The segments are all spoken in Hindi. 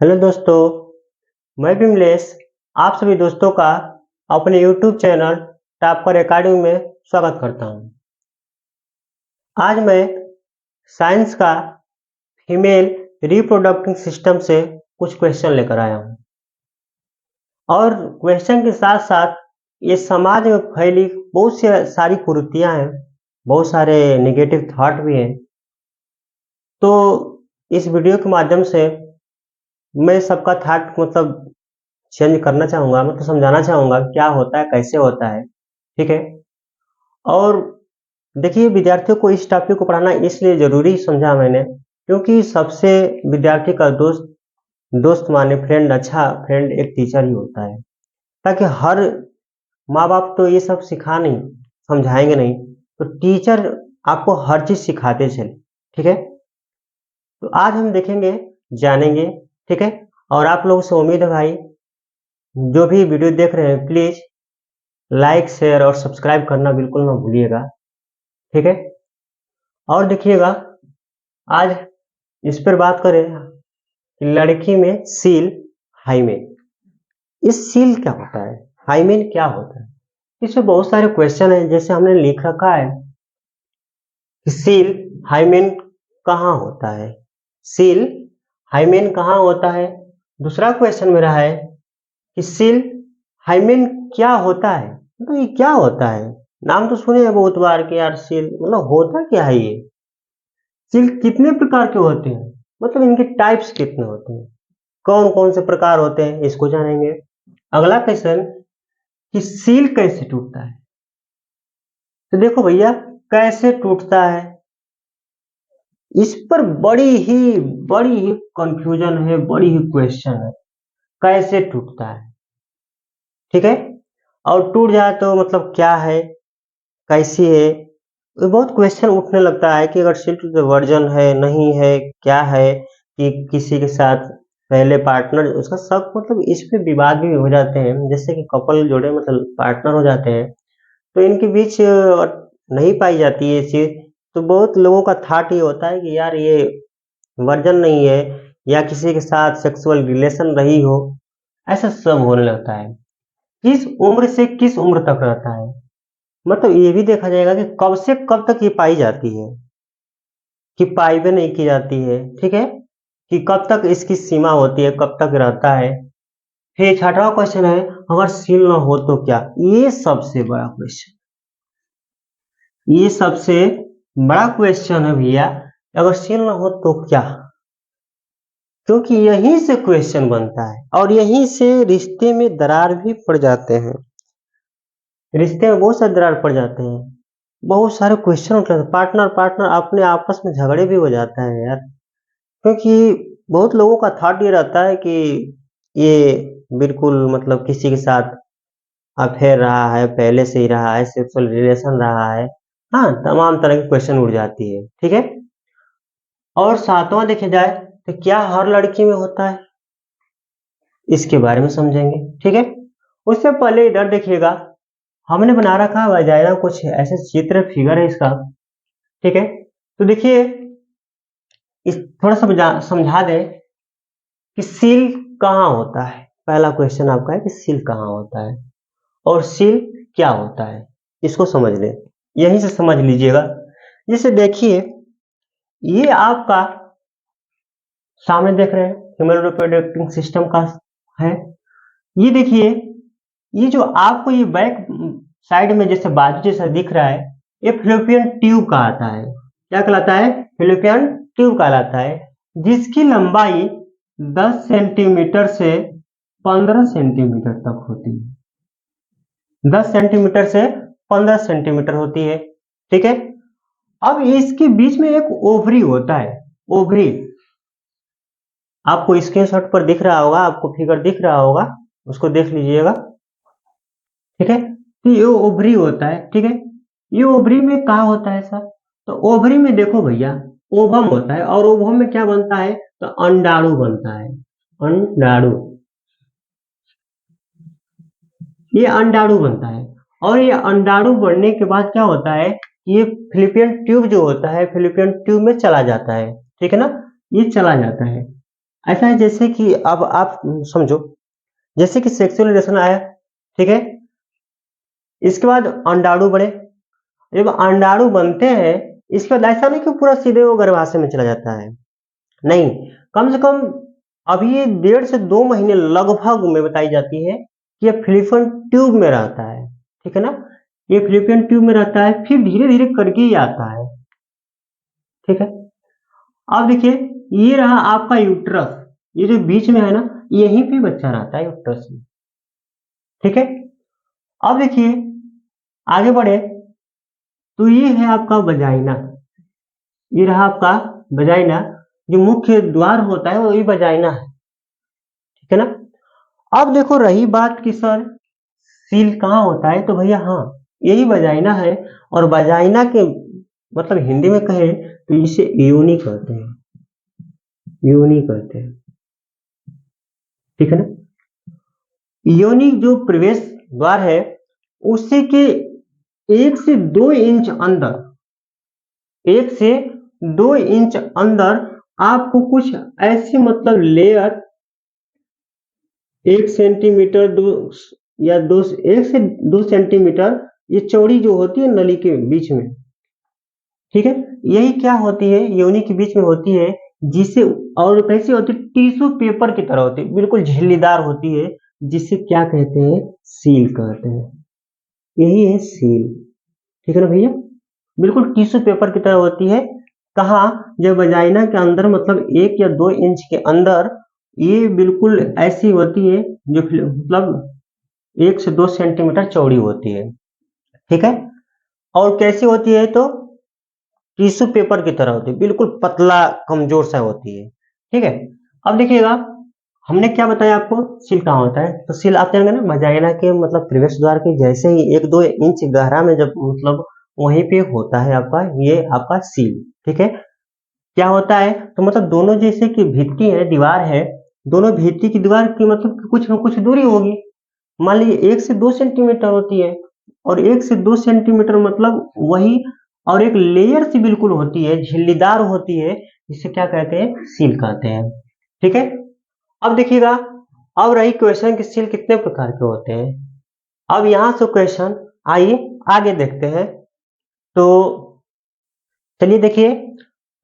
हेलो दोस्तों, मैं विमलेश आप सभी दोस्तों का अपने यूट्यूब चैनल टॉपर एकेडमी में स्वागत करता हूं। आज मैं साइंस का फीमेल रिप्रोडक्टिव सिस्टम से कुछ क्वेश्चन लेकर आया हूं और क्वेश्चन के साथ साथ ये समाज में फैली बहुत सी सारी कुरीतियां हैं, बहुत सारे नेगेटिव थॉट भी हैं। तो इस वीडियो के माध्यम से मैं सबका थॉट चेंज करना चाहूँगा, समझाना चाहूँगा क्या होता है, कैसे होता है, ठीक है? और देखिए, विद्यार्थियों को इस टॉपिक को पढ़ाना इसलिए ज़रूरी समझा मैंने, क्योंकि सबसे विद्यार्थी का दोस्त माने फ्रेंड, अच्छा फ्रेंड एक टीचर ही होता है। ताकि हर माँ-बाप तो ये सब सिखा नहीं, समझाएँगे नहीं, तो टीचर आपको हर चीज़ सिखाते चले, ठीक है? तो आज हम देखेंगे, जानेंगे, ठीक है? और आप लोगों से उम्मीद है भाई, जो भी वीडियो देख रहे हैं प्लीज़ लाइक, शेयर और सब्सक्राइब करना बिल्कुल ना भूलिएगा, ठीक है? और देखिएगा, आज इस पर बात करें कि लड़की में सील, हाइमेन। इस सील क्या होता है? हाइमेन क्या होता है? इसमें बहुत सारे क्वेश्चन हैं, जैसे हमने लिख रखा है कि सील, हाइमेन कहाँ होता है? सील, हाइमेन कहाँ होता है? दूसरा क्वेश्चन मेरा है कि सील, हाइमेन क्या होता है? ये क्या होता है? नाम तो सुने हैं बहुत बार कि यार सील होता क्या है ये? सील कितने प्रकार के होते हैं? इनके टाइप्स कितने होते हैं? कौन कौन से प्रकार होते हैं, इसको जानेंगे। अगला क्वेश्चन कि सील कैसे टूटता है? तो देखो भैया, कैसे टूटता है, इस पर बड़ी ही कंफ्यूजन है, बड़ी ही क्वेश्चन है। कैसे टूटता है, ठीक है? और टूट जाए तो क्या है, कैसी है? ये बहुत क्वेश्चन उठने लगता है कि अगर सिल्क वर्जन है, नहीं है, क्या है, कि किसी के साथ पहले पार्टनर उसका सब, इस पे विवाद भी हो जाते हैं। जैसे कि कपल जोड़े पार्टनर हो जाते हैं, तो इनके बीच नहीं पाई जाती है ये चीज। तो बहुत लोगों का थॉट ये होता है कि यार ये वर्जन नहीं है, या किसी के साथ सेक्सुअल रिलेशन रही हो, ऐसा सब होने लगता है। किस उम्र से किस उम्र तक रहता है, ये भी देखा जाएगा कि कब से कब तक ये पाई जाती है, कि पाई भी नहीं की जाती है, ठीक है? कि कब तक इसकी सीमा होती है, कब तक रहता है। फिर छठवां क्वेश्चन है, अगर सील ना हो तो क्या? ये सबसे बड़ा क्वेश्चन, ये सबसे बड़ा क्वेश्चन है भैया। अगर सील ना हो तो क्या? क्योंकि यहीं से क्वेश्चन बनता है और यहीं से रिश्ते में दरार भी पड़ जाते हैं। रिश्ते में बहुत सारे दरार पड़ जाते हैं, बहुत सारे क्वेश्चन उठते हैं, पार्टनर पार्टनर अपने आपस में झगड़े भी हो जाता है यार। क्योंकि बहुत लोगों का थॉट ये रहता है कि ये बिल्कुल किसी के साथ अफेयर रहा है, पहले से ही रहा है, सेक्सुअल रिलेशन रहा है। हाँ, तमाम तरह की क्वेश्चन उठ जाती है, ठीक है? और सातवां देखे जाए तो क्या हर लड़की में होता है, इसके बारे में समझेंगे, ठीक है? उससे पहले इधर देखिएगा, हमने बना रखा है वजाइना, कुछ ऐसे चित्र फिगर है इसका, ठीक है? तो देखिए, इस थोड़ा सा समझा दें कि सील कहाँ होता है। पहला क्वेश्चन आपका है कि सील कहाँ होता है और सील क्या होता है, इसको समझ लें, यहीं से समझ लीजिएगा। जैसे देखिए, ये आपका सामने देख रहे हैं ह्यूमन रिप्रोडक्टिव सिस्टम का है। ये देखिए, ये जो आपको ये बैक साइड में जैसे बाजू जैसा दिख रहा है, ये फ्लोपियन ट्यूब कहलाता है। क्या कहलाता है? फ्लोपियन ट्यूब कहलाता है, जिसकी लंबाई 10 सेंटीमीटर से 15 सेंटीमीटर तक होती है। 10 सेंटीमीटर से 15 सेंटीमीटर होती है, ठीक है? अब इसके बीच में एक ओवरी होता है, ओवरी आपको स्क्रीनशॉट पर दिख रहा होगा, आपको फिगर दिख रहा होगा, उसको देख लीजिएगा, ठीक है? तो ये ओवरी होता है, ठीक है? ये ओवरी में क्या होता है सर? तो ओवरी में देखो भैया, ओवम होता है, और ओवम में क्या बनता है? तो अंडाणु बनता है, अंडाणु। ये अंडाणु बनता है, और ये अंडाणु बनने के बाद क्या होता है, ये फिलिपियन ट्यूब जो होता है, फिलिपियन ट्यूब में चला जाता है, ठीक है ना? ये चला जाता है, ऐसा है जैसे कि अब आप समझो, जैसे कि सेक्सुअल रिलेशन आया, ठीक है, इसके बाद अंडाणु बने। जब अंडाणु बनते हैं, इसके बाद ऐसा नहीं कि पूरा सीधे वो गर्भाशय में चला जाता है, नहीं, कम से कम अब ये 1.5 से 2 महीने लगभग में बताई जाती है कि ये फिलिपियन ट्यूब में रहता है, ठीक है ना, ये फिलिपियन ट्यूब में रहता है, फिर धीरे धीरे करके ही आता है, ठीक है। अब देखिए, ये रहा आपका यूट्रस, ये जो बीच में है ना, यहीं पे बच्चा रहता है यूट्रस में, ठीक है। अब देखिए, आगे बढ़े तो ये है आपका वजाइना, ये रहा आपका वजाइना, जो मुख्य द्वार होता है वही वजाइना है, ठीक है ना। अब देखो रही बात कि सर सील कहाँ होता है, तो भैया हाँ, यही वजाइना है, और वजाइना के मतलब हिंदी में कहें तो इसे योनि कहते हैं, योनि कहते हैं, ठीक है ना। योनि जो प्रवेश द्वार है, उसी के 1 से 2 इंच अंदर, 1 से 2 इंच अंदर आपको कुछ ऐसी मतलब लेयर 1 सेंटीमीटर दो या 1 से 2 सेंटीमीटर ये चौड़ी जो होती है नली के बीच में, ठीक है, यही क्या होती है, योनि के बीच में होती है, जिसे और कैसी होती है, टिश्यू पेपर की तरह होती है, बिल्कुल झिल्लीदार होती है, जिसे क्या कहते हैं, सील कहते हैं, यही है सील, ठीक है ना भैया, बिल्कुल टिश्यू पेपर की तरह होती है। कहाँ, जब वजाइना के अंदर मतलब 1 या 2 इंच के अंदर ये बिल्कुल ऐसी होती है, जो मतलब 1 से 2 सेंटीमीटर चौड़ी होती है, ठीक है, और कैसी होती है, तो टिश्यू पेपर की तरह होती है, बिल्कुल पतला कमजोर सा होती है, ठीक है। अब देखिएगा, हमने क्या बताया आपको, सील कहाँ होता है, तो सील आप जानेंगे ना, वजाइना के मतलब प्रवेश द्वार के जैसे ही 1-2 इंच गहरा में जब मतलब वहीं पे होता है आपका, ये आपका सील, ठीक है। क्या होता है, तो मतलब दोनों जैसे कि भित्ति है, दीवार है, दोनों भित्ति की दीवार की मतलब कुछ न कुछ दूरी होगी, मान लीजिए 1 से 2 सेंटीमीटर होती है, और 1 से 2 सेंटीमीटर मतलब वही, और एक लेयर सी बिल्कुल होती है, झिल्लीदार होती है, जिसे क्या कहते हैं, सील कहते हैं, ठीक है। अब देखिएगा, अब रही क्वेश्चन कि सील कितने प्रकार के होते हैं। अब यहां से क्वेश्चन, आइए आगे देखते हैं। तो चलिए देखिए,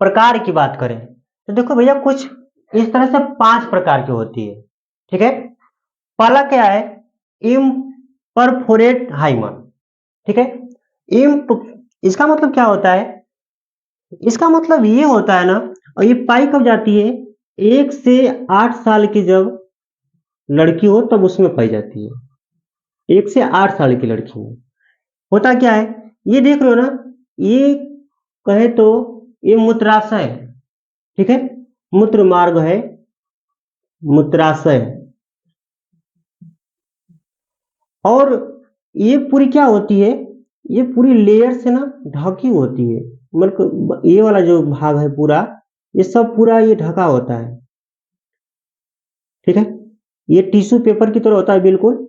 प्रकार की बात करें तो देखो भैया, कुछ इस तरह से 5 प्रकार की होती है, ठीक है। पहला क्या है, इम्परफोरेट हाइमन, ठीक है। इम्प इसका मतलब क्या होता है, इसका मतलब ये होता है ना, और ये पाई कब जाती है, 1 से 8 साल की जब लड़की हो तब उसमें पाई जाती है, 1 से 8 साल की लड़की में होता क्या है, ये देख रहे हो ना, ये कहे तो ये मूत्राशय, ठीक है, मूत्र मार्ग है, मूत्राशय, और ये पूरी क्या होती है, ये पूरी लेयर से ना ढकी होती है, मतलब ये वाला जो भाग है पूरा, ये सब पूरा ये ढका होता है, ठीक है, ये टिश्यू पेपर की तरह होता है बिल्कुल,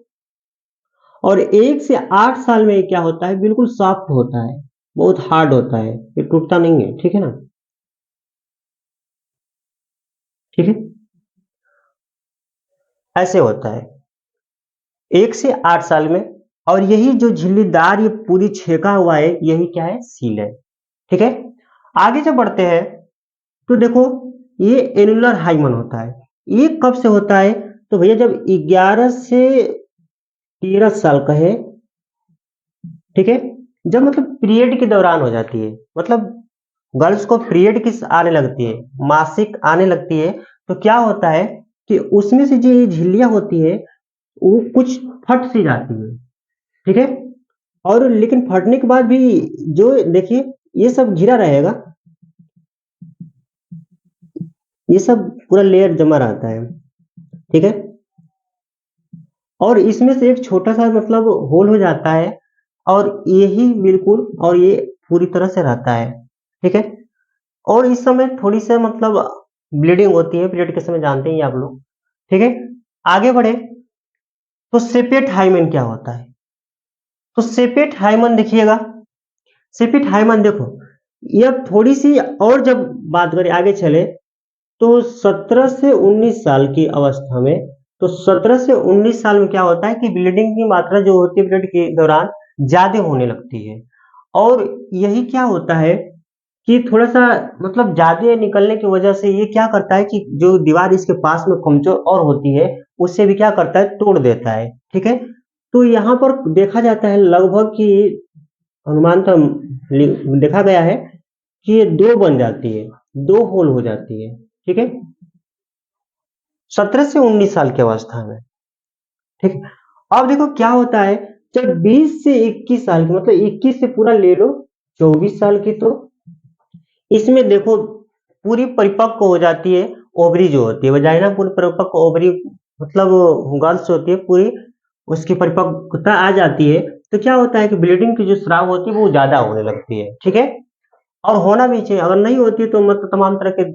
और 1 से 8 साल में क्या होता है, बिल्कुल सॉफ्ट होता है, बहुत हार्ड होता है, ये टूटता नहीं है, ठीक है ना, ठीक है, ऐसे होता है 1 से 8 साल में, और यही जो झिल्लीदार ये पूरी छेका हुआ है, यही क्या है, सील है, ठीक है। आगे जब बढ़ते हैं तो देखो, ये एनुलर हाइमन होता है, ये कब से होता है, तो भैया जब 11 से 13 साल का है, ठीक है, जब मतलब पीरियड के दौरान हो जाती है, मतलब गर्ल्स को पीरियड की आने लगती है, मासिक आने लगती है, तो क्या होता है कि उसमें से जो ये झिल्लियां होती है, वो कुछ फट सी जाती है, ठीक है, और लेकिन फटने के बाद भी जो देखिए ये सब घिरा रहेगा, ये सब पूरा लेयर जमा रहता है, ठीक है, और इसमें से एक छोटा सा मतलब होल हो जाता है, और यही बिल्कुल, और ये पूरी तरह से रहता है, ठीक है, और इस समय थोड़ी सी मतलब ब्लीडिंग होती है पीरियड के समय, जानते ही आप लोग, ठीक है। आगे बढ़े तो सेपेट हाइमन क्या होता है, तो सेपेट हाइमन देखिएगा, सेपेट हाइमन देखो, ये अब थोड़ी सी और जब बात करें आगे चले, तो 17 से 19 साल की अवस्था में, तो 17 से 19 साल में क्या होता है कि ब्लीडिंग की मात्रा जो होती है पीरियड के दौरान ज़्यादा होने लगती है। और यही क्या होता है कि थोड़ा-सा मतलब ज़्यादा निकलने की वजह से ये क्या करता है कि जो दीवार इसके पास में कमज़ोर और होती है, उससे भी क्या करता है, तोड़ देता है, ठीक है? तो यहाँ पर देखा जाता है लगभग कि अनुमानतः देखा गया है कि ये 2 बन जाती है, 2 होल हो जाती है, ठीक है? 17 से 19 साल की अवस्था में, ठीक है? अब देखो क्या होता है, जब 20 से 21 साल की, मतलब 21 से पूरा ले लो 24 साल की, तो इसमें देखो पूरी परिपक्व हो जाती है ओवरी जो होती है, वजाइना पूरी परिपक्व ओवरी, मतलब गर्ल्स होती है पूरी, उसकी परिपक्वता आ जाती है। तो क्या होता है कि ब्लीडिंग की जो स्राव होती है वो ज़्यादा होने लगती है, ठीक है? और होना भी चाहिए, अगर नहीं होती तो मतलब तमाम तरह के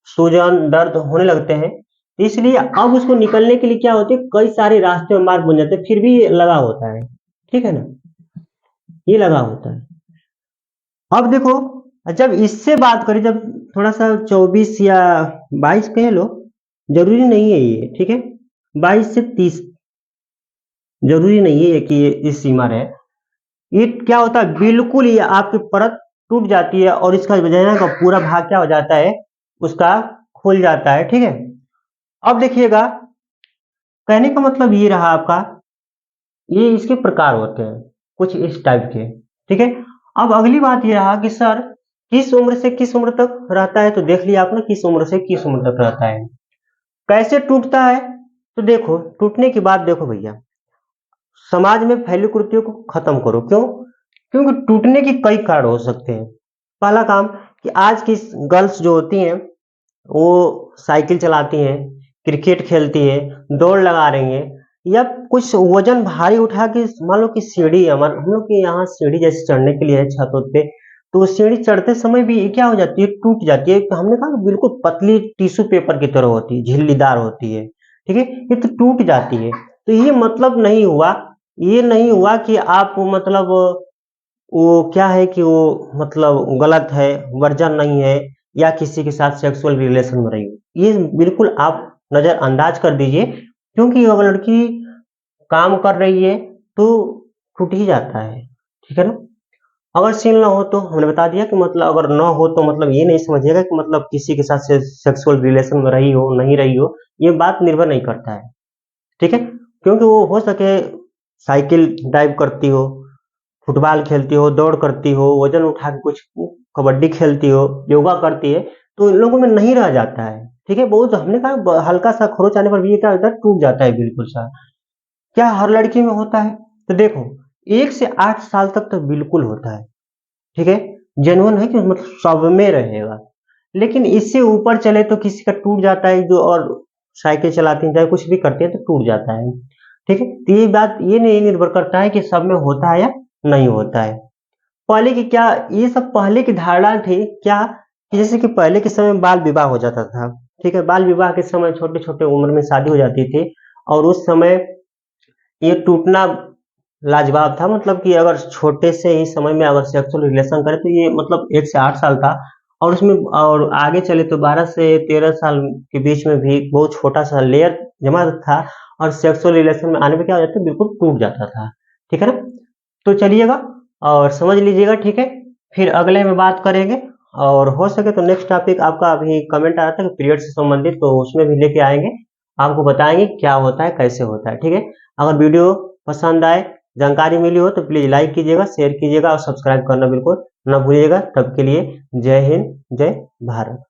सूजन, दर्द होने लगते हैं। इसलिए अब उसको निकलने के लिए क्या होती है, कई सारे रास्ते और मार्ग बन जाते हैं, फिर भी ये लगा होता है, ठीक है ना? ये लगा होता है। अब देखो, जब इससे बात करें, जब थोड़ा-सा 24 या 22 कह लो, ज़रूरी नहीं है ये, ठीक है? 22 से 30 ज़रूरी नहीं है कि ये इस सीमा रहे। ये क्या होता है, बिल्कुल ये आपकी परत टूट जाती है और इसका वजाइना का पूरा भाग क्या हो जाता है, उसका खुल जाता है, ठीक है? अब देखिएगा, कहने का मतलब ये रहा आपका, ये इसके प्रकार होते हैं, कुछ इस टाइप के, ठीक है? अब अगली बात ये रहा कि सर किस उम्र से किस उम्र तक रहता है, तो देख लिया आपने किस उम्र से किस उम्र तक रहता है। कैसे टूटता है, तो देखो टूटने की बात देखो भैया, समाज में फैली कुरीतियों को खत्म करो। क्यों? क्योंकि टूटने के कई कारण हो सकते हैं। पहला काम कि आज की गर्ल्स जो होती हैं वो साइकिल चलाती हैं, क्रिकेट खेलती हैं, दौड़ लगा रही हैं, या कुछ वजन भारी उठा के, मान लो कि सीढ़ी है, हम लोग के यहाँ सीढ़ी जैसे चढ़ने के लिए है छतों पे, तो सीढ़ी चढ़ते समय भी ये क्या हो जाती है, टूट जाती है। हमने कहा बिल्कुल पतली टिश्यू पेपर की तरह होती है, झिल्लीदार होती है, ठीक है? ये तो टूट जाती है। तो ये मतलब नहीं हुआ, ये नहीं हुआ कि आप मतलब वो क्या है कि वो मतलब गलत है, वर्जन नहीं है, या किसी के साथ सेक्सुअल रिलेशन में रही हो। ये बिल्कुल आप नज़रअंदाज कर दीजिए, क्योंकि अगर लड़की काम कर रही है तो टूट ही जाता है, ठीक है ना? अगर सीन ना हो तो हमने बता दिया कि मतलब अगर ना हो तो मतलब ये नहीं समझिएगा कि मतलब किसी के साथ सेक्सुअल रिलेशन में रही हो, नहीं रही हो, ये बात निर्भर नहीं करता है, ठीक है? क्योंकि वो हो सके साइकिल ड्राइव करती हो, फुटबॉल खेलती हो, दौड़ करती हो, वजन उठा के कुछ कबड्डी खेलती हो, योगा करती है, तो इन लोगों में नहीं रह जाता है, ठीक है? बहुत हमने कहा हल्का सा खरोच आने पर भी ये क्या होता है, टूट जाता है बिल्कुल सा। क्या हर लड़की में होता है? तो देखो 1 से 8 साल तक तो बिल्कुल होता है, ठीक है? जेन्युइन है कि मतलब सब में रहेगा। लेकिन इससे ऊपर चले तो किसी का टूट जाता है, जो और साइकिल चलाती हैं, चाहे कुछ भी करती है तो टूट जाता है, ठीक है? तो ये बात ये नहीं निर्भर करता है कि सब में होता है या नहीं होता है। पहले की क्या, ये सब पहले की धारणा थी क्या, कि जैसे कि पहले के समय में बाल विवाह हो जाता था, ठीक है? बाल विवाह के समय छोटे-छोटे उम्र में शादी हो जाती थी, और उस समय ये टूटना लाजवाब था, मतलब कि अगर छोटे से ही समय में अगर सेक्सुअल रिलेशन करें तो ये मतलब 1 से 8 साल था, और उसमें और आगे चले तो 12 से 13 साल के बीच में भी बहुत छोटा-सा लेयर जमा था, और सेक्सुअल रिलेशन में आने पे क्या हो जाता है, बिल्कुल टूट जाता था, ठीक है ना? तो चलिएगा और समझ लीजिएगा, ठीक है? फिर अगले में बात करेंगे, और हो सके तो नेक्स्ट टॉपिक आपका अभी कमेंट आया था कि पीरियड से संबंधित, तो उसमें भी लेके आएँगे, आपको बताएँगे क्या होता है, कैसे होता है, ठीक है? अगर वीडियो पसंद आए, जानकारी मिली हो तो प्लीज़ लाइक कीजिएगा, शेयर कीजिएगा और सब्सक्राइब करना बिल्कुल ना भूलिएगा। तब के लिए जय हिंद, जय भारत।